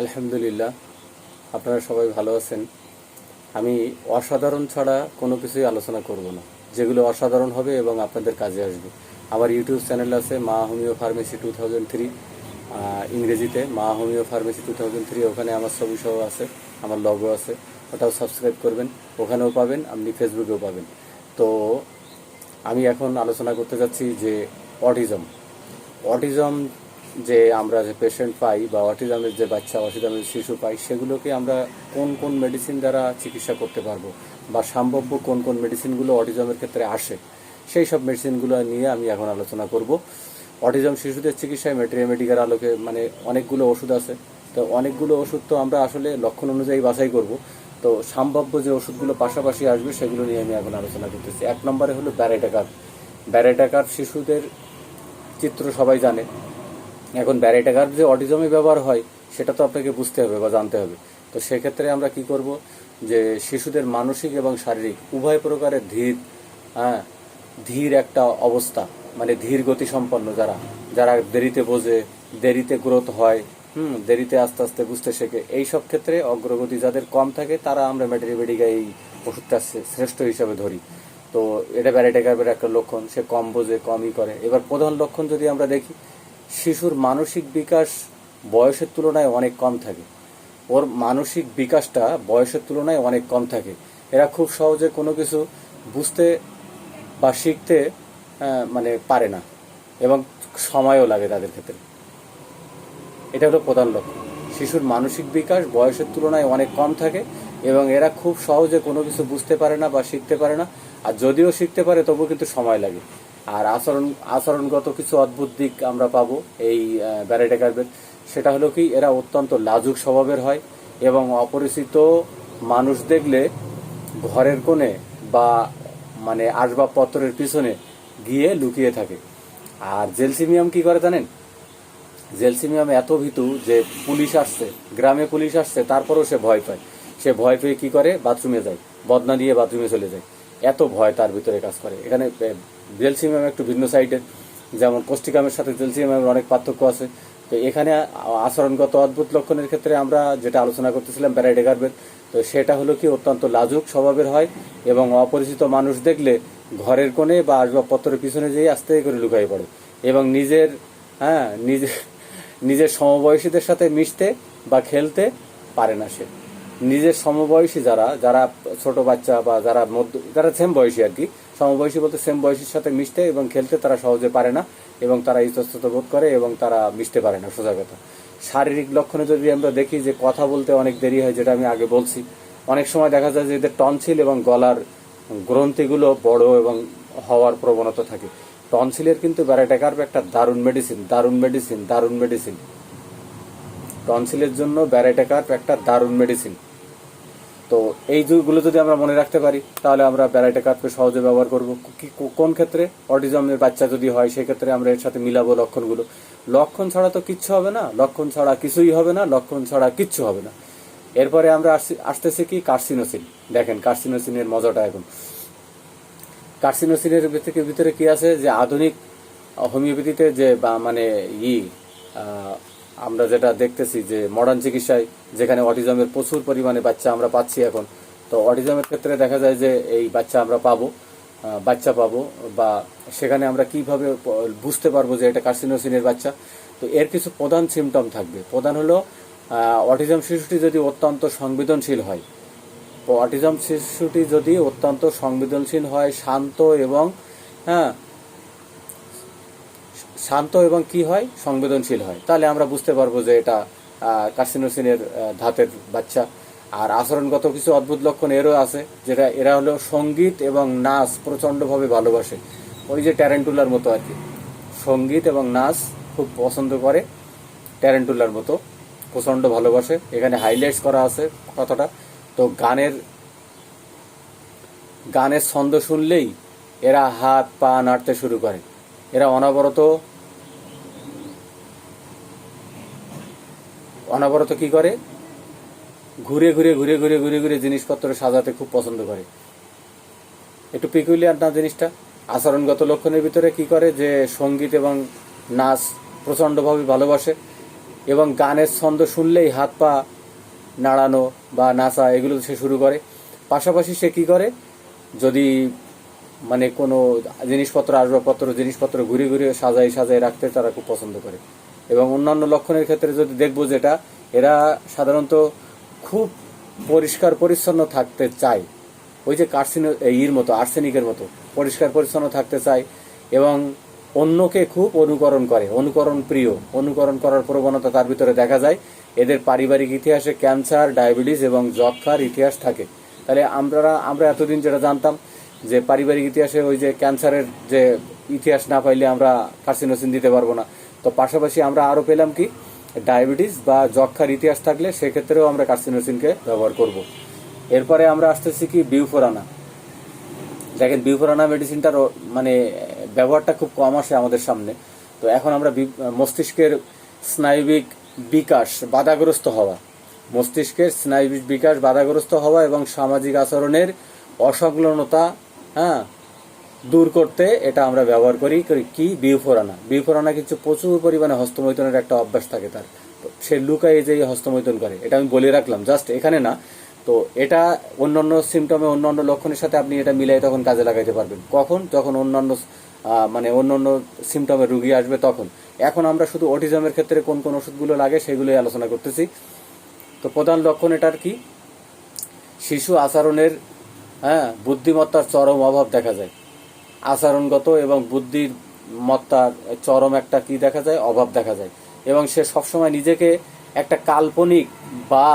আলহামদুলিল্লাহ, আপনারা সবাই ভালো আছেন। আমি অসাধারণ ছাড়া কোনো কিছুই আলোচনা করব না, যেগুলো অসাধারণ হবে এবং আপনাদের কাজে আসবে। আমার ইউটিউব চ্যানেল আছে মা হোমিও ফার্মেসি 2003, ইংরেজিতে মা হোমিও ফার্মেসি 2003। ওখানে আমার ছবি সহ আছে, আমার লগো আছে, ওটাও সাবস্ক্রাইব করবেন। ওখানেও পাবেন, আপনি ফেসবুকেও পাবেন। তো আমি এখন আলোচনা করতে যাচ্ছি যে অটিজম অটিজম যে আমরা যে পেশেন্ট পাই বা অটিজমের যে বাচ্চা, অটিজমের শিশু পাই, সেগুলোকে আমরা কোন কোন মেডিসিন দ্বারা চিকিৎসা করতে পারবো বা সম্ভাব্য কোন কোন মেডিসিনগুলো অটিজমের ক্ষেত্রে আসে, সেই সব মেডিসিনগুলো নিয়ে আমি এখন আলোচনা করব। অটিজম শিশুদের চিকিৎসায় মেডিকের আলোকে অনেকগুলো ওষুধ আছে। তো অনেকগুলো ওষুধ তো আমরা আসলে লক্ষণ অনুযায়ী বাছাই করব। তো সম্ভাব্য যে ওষুধগুলো পাশাপাশি আসবে সেগুলো নিয়ে আমি এখন আলোচনা করতেছি। 1 নম্বরে হলো ব্যারেটাকার। ব্যারেটাকার শিশুদের চিত্র সবাই জানে। এখন ব্যারেটাকার যে অটিজমে ব্যবহার হয় সেটা তো আপনাকে বুঝতে হবে বা জানতে হবে। তো সেক্ষেত্রে আমরা কি করব, যে শিশুদের মানসিক এবং শারীরিক উভয় প্রকারের ধীর একটা অবস্থা, ধীর গতি সম্পন্ন, যারা যারা দেরিতে বোঝে, দেরিতে গ্রোথ হয়, দেরিতে আস্তে আস্তে বুঝতে শেখে, এই সব ক্ষেত্রে অগ্রগতি যাদের কম থাকে তারা আমরা মেডিকা এই ওষুধটা শ্রেষ্ঠ হিসাবে ধরি। তো এটা ব্যারেটাকারের একটা লক্ষণ, সে কম বোঝে, কমই করে। এবার প্রধান লক্ষণ যদি আমরা দেখি, শিশুর মানসিক বিকাশ বয়সের তুলনায় অনেক কম থাকে। ওর মানসিক বিকাশটা বয়সের তুলনায় অনেক কম থাকে। এরা খুব সহজে কোনো কিছু বুঝতে বা শিখতে পারে না, এবং সময়ও লাগে তাদের ক্ষেত্রে। এটা হলো প্রধান লক্ষণ। শিশুর মানসিক বিকাশ বয়সের তুলনায় অনেক কম থাকে এবং এরা খুব সহজে কোনো কিছু বুঝতে পারে না বা শিখতে পারে না। আর যদিও শিখতে পারে তবুও কিন্তু সময় লাগে। আর আচরণগত কিছু অদ্ভুত দিক আমরা পাবো এই ব্যারেটাকারদের। সেটা হলো কি, এরা অত্যন্ত লাজুক স্বভাবের হয় এবং অপরিচিত মানুষ দেখলে ঘরের কোণে বা আসবাবপত্রের পিছনে গিয়ে লুকিয়ে থাকে। আর জেলসিমিয়াম কি করে জানেন? জেলসিমিয়াম এত ভীতু যে পুলিশ আসছে, গ্রামে পুলিশ আসছে, তারপরেও সে ভয় পায়। সে ভয় পেয়ে কি করে, বাথরুমে যায়, বদনা দিয়ে বাথরুমে চলে যায়। এত ভয় তার ভিতরে কাজ করে। এখানে জেলসিমিয়াম একটু ভিন্ন সাইডের, যেমন কোস্টিকামের সাথে জেলসিমিয়ামের অনেক পার্থক্য আছে। তো এখানে আচরণগত অদ্ভুত লক্ষণের ক্ষেত্রে আমরা যেটা আলোচনা করতেছিলাম ব্যারেটাকারদের, তো সেটা হলো কি, অত্যন্ত লাজুক স্বভাবের হয় এবং অপরিচিত মানুষ দেখলে ঘরের কোণে বা আসবাবপত্রের পিছনে যেয়ে আস্তে করে লুকাই পড়ে এবং নিজের সমবয়সীদের সাথে মিশতে বা খেলতে পারে না। সে নিজের সমবয়সী যারা যারা ছোট বাচ্চা বা যারা সেম বয়সী আর কি, সমবয়সী বলতে সেম বয়সীর সাথে মিশতে এবং খেলতে তারা সহজে পারে না এবং তারা ইতস্তত বোধ করে এবং তারা মিশতে পারে না, সোজা কথা। শারীরিক লক্ষণে যদি আমরা দেখি, যে কথা বলতে অনেক দেরি হয়, যেটা আমি আগে বলছি। অনেক সময় দেখা যায় যে এদের টনসিল এবং গলার গ্রন্থিগুলো বড় এবং হওয়ার প্রবণতা থাকে। টনসিলের কিন্তু ব্যারেটাকার্ব একটা দারুণ মেডিসিন। টনসিলের জন্য ব্যারেটাকার্ব একটা দারুণ মেডিসিন। তো এইগুলো যদি আমরা মনে রাখতে পারি, তাহলে আমরা ব্যারেটাকার্বকে সহজে ব্যবহার করব। কোন ক্ষেত্রে? অটিজমের বাচ্চা যদি হয় সেক্ষেত্রে আমরা এর সাথে মিলাবো লক্ষণগুলো। লক্ষণ ছাড়া তো কিচ্ছু হবে না, লক্ষণ ছাড়া কিছুই হবে না, লক্ষণ ছাড়া কিচ্ছু হবে না। এরপরে আমরা আসতেছি কি, কার্সিনোসিন। দেখেন কার্সিনোসিনের মজাটা এখন। কার্সিনোসিনের ভিতরে কি আছে, যে আধুনিক হোমিওপ্যাথিতে যে আমরা যেটা দেখতেছি, যে মডার্ন চিকিৎসায় যেখানে অটিজমের প্রচুর পরিমাণে বাচ্চা আমরা পাচ্ছি এখন। তো অটিজমের ক্ষেত্রে দেখা যায় যে এই বাচ্চা পাবো, বা সেখানে আমরা কিভাবে বুঝতে পারবো যে এটা কার্সিনোসিনের বাচ্চা। তো এর কিছু প্রধান সিমটম থাকবে। প্রধান হলো, অটিজম শিশুটি যদি অত্যন্ত সংবেদনশীল হয়, শান্ত এবং কি হয়, সংবেদনশীল হয়, তাহলে আমরা বুঝতে পারবো যে এটা কার্সিনোসিনের ধাতের বাচ্চা। আর আচরণগত কিছু অদ্ভুত লক্ষণ এরও আছে, যেটা এরা হলো সঙ্গীত এবং নাচ প্রচণ্ডভাবে ভালোবাসে। ওই যে ট্যারেন্টুলার মতো আর কি, সঙ্গীত এবং নাচ খুব পছন্দ করে, ট্যারেন্টুলার মতো প্রচণ্ড ভালোবাসে। এখানে হাইলাইটস করা আছে কথাটা। তো গানের ছন্দ শুনলেই এরা হাত পা নাড়তে শুরু করে। এরা অনবরত কি করে, ঘুরে ঘুরে জিনিসপত্র সাজাতে খুব পছন্দ করে। একটু পিকুলিয়ার না জিনিসটা? আচরণগত লক্ষণের ভিতরে কি করে, যে সঙ্গীত এবং নাচ প্রচণ্ডভাবে ভালোবাসে। এবং গানের ছন্দ শুনলেই হাত পা নাড়ানো বা নাচা এগুলো সে শুরু করে। পাশাপাশি সে কি করে, যদি মানে কোনো জিনিসপত্র জিনিসপত্র ঘুরে ঘুরে সাজাই রাখতে তারা খুব পছন্দ করে। এবং অন্যান্য লক্ষণের ক্ষেত্রে যদি দেখবো যেটা, এরা সাধারণত খুব পরিষ্কার পরিচ্ছন্ন থাকতে চায়, ওই যে মতো আর্সেনিকের মতো পরিষ্কার পরিচ্ছন্ন থাকতে চায় এবং অন্যকে খুব অনুকরণ প্রিয়, অনুকরণ করার প্রবণতা তার ভিতরে দেখা যায়। এদের পারিবারিক ইতিহাসে ক্যান্সার, ডায়াবেটিস এবং যক্ষার ইতিহাস থাকে। তাহলে আমরা এতদিন যেটা জানতাম যে পারিবারিক ইতিহাসে ওই যে ক্যান্সারের যে ইতিহাস না পাইলে আমরা কার্সিনোসিন দিতে পারবো না, তো পাশাপাশি আমরা আরো পেলাম কি ডায়াবেটিস বা যক্ষার ইতিহাস থাকলে সেক্ষেত্রেও আমরা কার্সিনোসিনকে ব্যবহার করব। এরপরে আমরা আসতেছি কি বিউফোরানা। দেখেন বিউফোরানা মেডিসিনটার মানে ব্যবহারটা খুব কম আসে আমাদের সামনে। তো এখন আমরা মস্তিষ্কের স্নায়বিক বিকাশ বাধাগ্রস্ত হওয়া এবং সামাজিক আচরণের অসংলগ্নতা দূর করতে এটা আমরা ব্যবহার করি কি বিউফোরানা কিছু প্রচুর পরিমাণে হস্তমৈথুনের একটা অভ্যাস থাকে তার, সে লুকায় যে হস্তমৈথুন করে, এটা আমি বলে রাখলাম জাস্ট এখানে না। তো এটা অন্যান্য সিমটমে অন্যান্য লক্ষণের সাথে আপনি এটা মিলাই তখন কাজে লাগাইতে পারবেন। কখন? যখন অন্যান্য সিমটমের রুগী আসবে তখন। এখন আমরা শুধু অটিজমের ক্ষেত্রে কোন কোন ওষুধগুলো লাগে সেগুলোই আলোচনা করতেছি। তো প্রধান লক্ষণ এটার কি, শিশু আচরণের বুদ্ধিমত্তার চরম অভাব দেখা যায়। আচরণগত এবং বুদ্ধিমত্তার চরম একটা কি দেখা যায়, অভাব দেখা যায়। এবং সে সবসময় নিজেকে একটা কাল্পনিক বা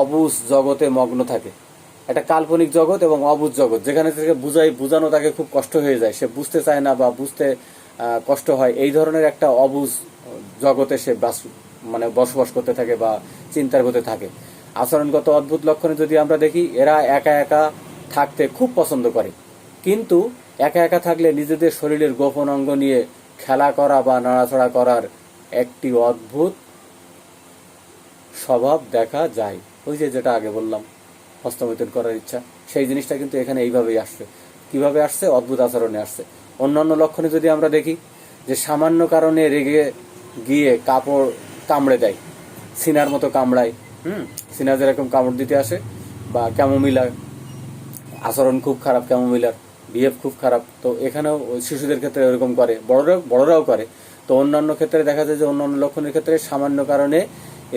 অবুঝ জগতে মগ্ন থাকে। একটা কাল্পনিক জগৎ এবং অবুঝ জগৎ, যেখানে থেকে বুঝানো তাকে খুব কষ্ট হয়ে যায়, সে বুঝতে চায় না বা বুঝতে কষ্ট হয়, এই ধরনের একটা অবুঝ জগতে সে বসবাস করতে থাকে বা চিন্তার করতে থাকে। আচরণগত অদ্ভুত লক্ষণে যদি আমরা দেখি, এরা একা একা থাকতে খুব পছন্দ করে, কিন্তু একা একা থাকলে নিজেদের শরীরের গোপন অঙ্গ নিয়ে খেলা করা বা নাড়াচাড়া করার একটি অদ্ভুত স্বভাব দেখা যায়। ওই যে যেটা আগে বললাম হস্তমৈথুন করার ইচ্ছা, সেই জিনিসটা কিন্তু এখানে এইভাবেই আসছে। কিভাবে আসছে? অদ্ভুত আচরণে আসছে। অন্যান্য লক্ষণে যদি আমরা দেখি যে সামান্য কারণে রেগে গিয়ে কাপড় কামড়ে দেয়, সিনার মতো কামড়ায়, সিনা যেরকম কামড় দিতে আসে, বা ক্যামোমিলার আচরণ খুব খারাপ, ক্যামোমিলার বিহেভ খুব খারাপ। তো এখানেও শিশুদের ক্ষেত্রে এরকম করে, বড়রাও করে। তো অন্যান্য ক্ষেত্রে দেখা যায় যে অন্যান্য লক্ষণের ক্ষেত্রে সামান্য কারণে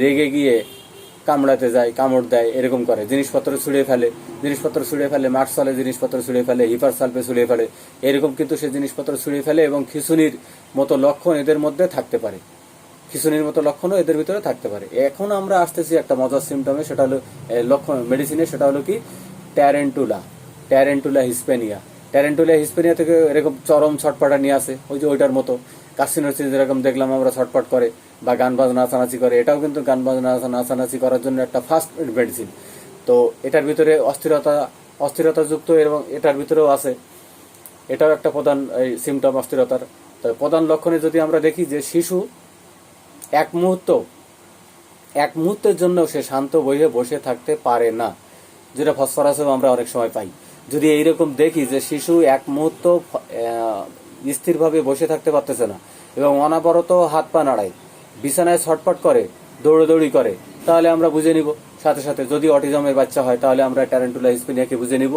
রেগে গিয়ে কামড়াতে যায়, কামড় দেয়, এরকম করে, জিনিসপত্র ছুঁড়ে ফেলে, মার্কসলে জিনিসপত্র ছুঁড়ে ফেলে, হিপার সালফে ছুঁড়ে ফেলে, এরকম কিন্তু সে জিনিসপত্র ছুঁড়ে ফেলে। এবং খিঁচুনির মতো লক্ষণ এদের মধ্যে থাকতে পারে, খিঁচুনির মতো লক্ষণও এদের ভিতরে থাকতে পারে। এখন আমরা আসতেছি একটা মজার সিমটমে, সেটা হলো লক্ষণ মেডিসিনে, সেটা হলো কি ট্যারেন্টুলা হিসপেনিয়া থেকে এরকম চরম ছটপটা নিয়ে আসে, ওই যে ওইটার মতো। কার্সিনোসিন যেরকম দেখলাম আমরা ছটপট করে বা গান বাজনা নাচানাচি করে, এটাও কিন্তু গান বাজনা নাচানাচি করার জন্য একটা ফার্স্ট মেডিসিন। তো এটার ভিতরে অস্থিরতাযুক্ত এবং এটার ভিতরেও আছে, এটাও একটা প্রধান সিমটম অস্থিরতার। তো প্রধান লক্ষণে যদি আমরা দেখি যে শিশু এক মুহূর্তের জন্য সে শান্ত বসে থাকতে পারে না, যেটা ফসফরাসেও আমরা অনেক সময় পাই। যদি এইরকম দেখি যে শিশু এক মুহূর্ত স্থিরভাবে বসে থাকতে পারতেছে না এবং অনাবরত হাত পা নাড়ায়, বিছানায় ছটপট করে, দৌড়াদৌড়ি করে, তাহলে আমরা বুঝে নিব সাথে সাথে। যদি অটিজমের বাচ্চা হয় তাহলে আমরা ট্যারেন্টুলা হিসপেনিয়াকে বুঝে নিব,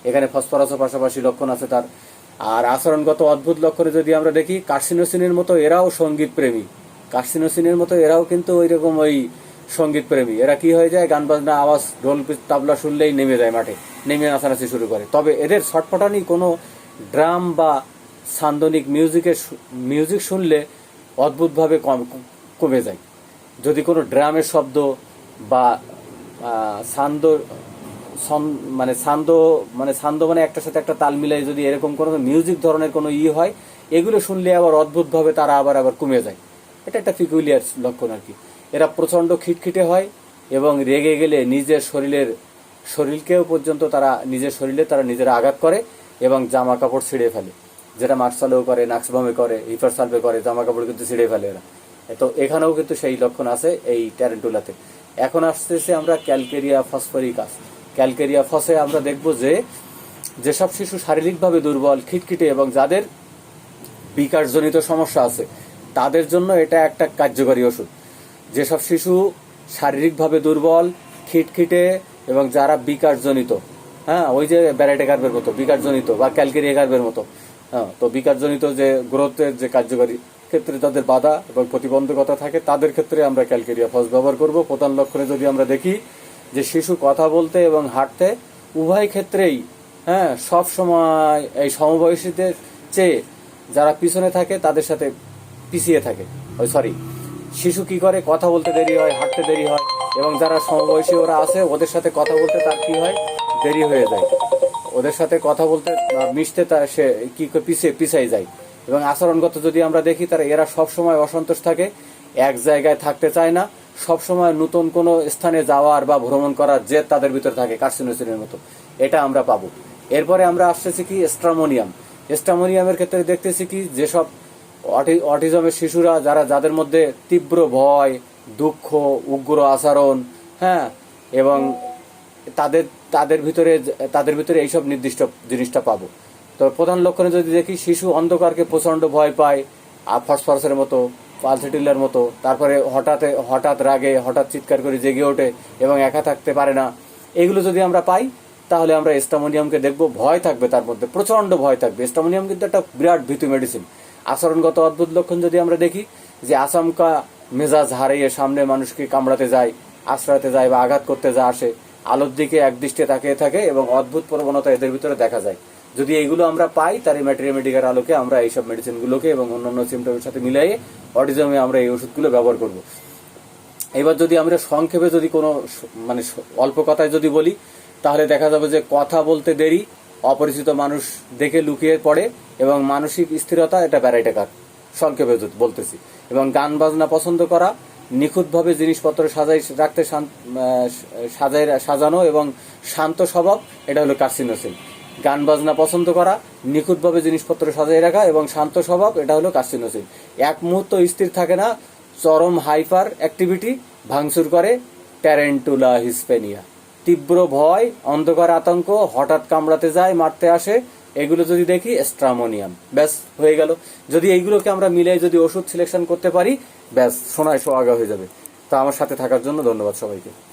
এখানে ফসফরাসের পাশাপাশি লক্ষণ আছে তার। আর আচরণগত অদ্ভুত লক্ষণে যদি আমরা দেখি, কার্সিনোসিনের মতো এরাও সঙ্গীত প্রেমী, এরাও কিন্তু ওই রকম ওই সঙ্গীত প্রেমী। এরা কি হয়ে যায়, গান বাজনা আওয়াজ ঢোল তাবলা শুনলেই নেমে যায়, মাঠে নেমে নাচানাচি শুরু করে। তবে এদের ছটফটানি কোনো ড্রাম বা সান্দনিক মিউজিক শুনলে অদ্ভুতভাবে কমে যায়। যদি কোনো ড্রামের শব্দ বা ছান্দ একটার সাথে একটা তাল মিলাই যদি এরকম কোনো মিউজিক ধরনের কোনো হয়, এগুলো শুনলে আবার অদ্ভুতভাবে তারা আবার কমে যায়। এটা একটা পিকুলিয়ার লক্ষণ আর কি। এরা প্রচন্ড খিটখিটে হয় এবং রেগে গেলে নিজের শরীরকেও পর্যন্ত তারা নিজেরা আঘাত করে এবং জামা কাপড় ছিঁড়ে ফেলে, যেটা মার্কসালেও করে, নাক্সবামে করে, হিপারসালভে করে, জামা কাপড় কিন্তু ছিঁড়ে ফেলে এরা। তো এখানেও কিন্তু সেই লক্ষণ আছে এই ট্যারেন্টুলাতে। এখন আসতেছে আমরা ক্যালকেরিয়া ফসফরিকাস। ক্যালকেরিয়া ফসে আমরা দেখব যেসব শিশু শারীরিকভাবে দুর্বল, খিটখিটে এবং যাদের বিকাশজনিত সমস্যা আছে, তাদের জন্য এটা একটা কার্যকরী ওষুধ। যেসব শিশু শারীরিকভাবে দুর্বল, খিটখিটে এবং যারা বিকারজনিত, হ্যাঁ ওই যে ব্যারাইটে গার্ভের মতো বিকারজনিত বা ক্যালকেরিয়া গার্ভের মতো, হ্যাঁ তো বিকারজনিত যে গ্রোথের যে কার্যকারী ক্ষেত্রে তাদের বাধা এবং প্রতিবন্ধকতা থাকে, তাদের ক্ষেত্রে আমরা ক্যালকেরিয়া ফস ব্যবহার করব। প্রধান লক্ষণে যদি আমরা দেখি যে শিশু কথা বলতে এবং হাঁটতে উভয় ক্ষেত্রেই, হ্যাঁ সব সময় এই সমবয়সীদের চেয়ে যারা পিছনে থাকে তাদের সাথে পিছিয়ে থাকে, শিশু কি করে, কথা বলতে দেরি হয়, হাঁটতে দেরি হয়, এবং যারা সমবয়সী ওরা আছে ওদের সাথে কথা বলতে তার কি হয়, দেরি হয়ে যায়, ওদের সাথে কথা বলতে মিশতে তার সে কি পিছিয়ে যায়। এবং আচরণগত যদি আমরা দেখি, তারা এরা সব সময় অসন্তোষ থাকে, এক জায়গায় থাকতে চায় না, সব সময় নতুন কোনো স্থানে যাওয়ার বা ভ্রমণ করার জেদ তাদের ভিতরে থাকে, কার্সিনোসিনের মতো, এটা আমরা পাবো। এরপরে আমরা আসতেছি কি স্ট্রামোনিয়াম। স্ট্রামোনিয়ামের ক্ষেত্রে দেখতেছি কি, যেসব অটিজমের শিশুরা যাদের মধ্যে তীব্র ভয়, দুঃখ, উগ্র আচরণ, হ্যাঁ এবং তাদের ভিতরে এইসব নির্দিষ্ট জিনিসটা পাবো। তো প্রধান লক্ষণে যদি দেখি, শিশু অন্ধকারকে প্রচন্ড ভয় পায়, ফসফরাসের মতো, পালসেটিলার মতো, তারপরে হঠাৎ রাগে হঠাৎ চিৎকার করে জেগে ওঠে এবং একা থাকতে পারে না। এগুলো যদি আমরা পাই তাহলে আমরা স্ট্রামোনিয়ামকে দেখবো। ভয় থাকবে তার মধ্যে, প্রচন্ড ভয় থাকবে। স্ট্রামোনিয়াম কিন্তু একটা বিরাট ভীতু মেডিসিন। আচরণগত অদ্ভুত লক্ষণ যদি আমরা দেখি, যে আচমকা মেজাজ হারিয়ে সামনে মানুষকে কামড়াতে যায়, আশ্রয়াতে যায় বা আঘাত করতে আসে, আলোর দিকে একদৃষ্টে তাকিয়ে থাকে এবং অদ্ভুত প্রবণতা এদের ভিতরে দেখা যায়। যদি এইগুলো আমরা পাই, তার এই ম্যাটেরিয়ামেটিকার আলোকে আমরা এইসব মেডিসিনগুলোকে এবং অন্যান্য সিমটমের সাথে মিলিয়ে অটিজমে আমরা এই ওষুধগুলো ব্যবহার করব। এবার যদি আমরা সংক্ষেপে যদি কোনো অল্প কথায় যদি বলি, তাহলে দেখা যাবে যে কথা বলতে দেরি, অপরিচিত মানুষ দেখে লুকিয়ে পড়ে এবং মানসিক স্থিরতা, এটা ব্যারাইটেকার সংক্ষেপে বলতেছি। এবং গান বাজনা পছন্দ করা, নিখুঁতভাবে জিনিসপত্র সাজানো এবং শান্ত স্বভাব, এটা হলো কার্সিনোসিন। গান বাজনা পছন্দ করা, নিখুঁতভাবে জিনিসপত্র সাজাই রাখা এবং শান্ত স্বভাব, এটা হলো কার্সিনোসিন। এক মুহূর্ত স্থির থাকে না, চরম হাইপার অ্যাক্টিভিটি, ভাঙচুর করে, ট্যারেন্টুলা হিসপেনিয়া, তীব্র ভয়, অন্ধকার আতঙ্ক, হঠাৎ কামড়াতে যায়, মারতে আসে, এগুলো যদি দেখি স্ট্রামোনিয়াম, ব্যাস হয়ে গেল। যদি এইগুলোকে আমরা মিলে যদি ওষুধ সিলেকশন করতে পারি, ব্যাস সোনায় সোহাগা হয়ে যাবে। তা আমার সাথে থাকার জন্য ধন্যবাদ সবাইকে।